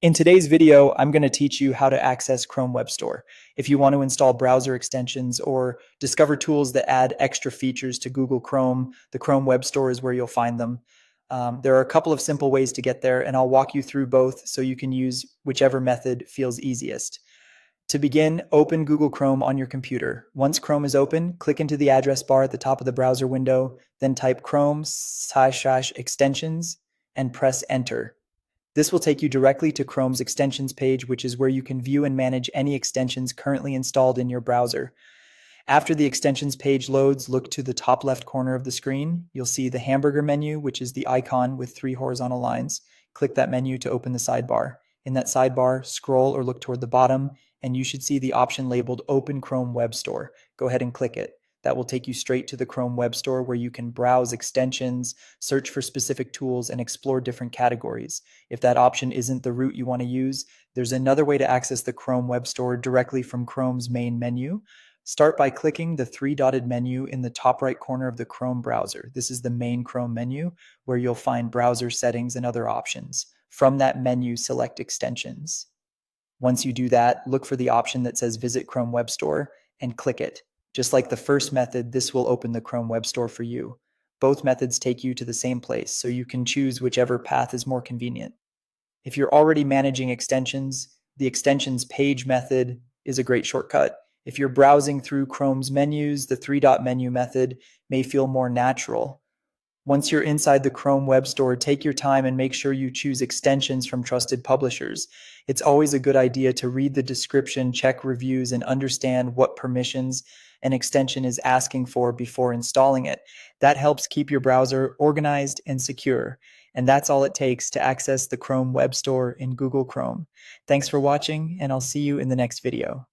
In today's video, I'm going to teach you how to access Chrome Web Store. If you want to install browser extensions or discover tools that add extra features to Google Chrome, the Chrome Web Store is where you'll find them. There are a couple of simple ways to get there, and I'll walk you through both so you can use whichever method feels easiest. To begin, open Google Chrome on your computer. Once Chrome is open, click into the address bar at the top of the browser window, then type Chrome/extensions and press enter. This will take you directly to Chrome's extensions page, which is where you can view and manage any extensions currently installed in your browser. After the extensions page loads, look to the top left corner of the screen. You'll see the hamburger menu, which is the icon with 3 horizontal lines. Click that menu to open the sidebar. In that sidebar, scroll or look toward the bottom, and you should see the option labeled Open Chrome Web Store. Go ahead and click it. That will take you straight to the Chrome Web Store where you can browse extensions, search for specific tools, and explore different categories. If that option isn't the route you want to use, there's another way to access the Chrome Web Store directly from Chrome's main menu. Start by clicking the 3-dotted menu in the top right corner of the Chrome browser. This is the main Chrome menu where you'll find browser settings and other options. From that menu, select extensions. Once you do that, look for the option that says Visit Chrome Web Store and click it. Just like the first method, this will open the Chrome Web Store for you. Both methods take you to the same place, so you can choose whichever path is more convenient. If you're already managing extensions, the extensions page method is a great shortcut. If you're browsing through Chrome's menus, the 3-dot menu method may feel more natural. Once you're inside the Chrome Web Store, take your time and make sure you choose extensions from trusted publishers. It's always a good idea to read the description, check reviews, and understand what permissions an extension is asking for before installing it. That helps keep your browser organized and secure. And that's all it takes to access the Chrome Web Store in Google Chrome. Thanks for watching, and I'll see you in the next video.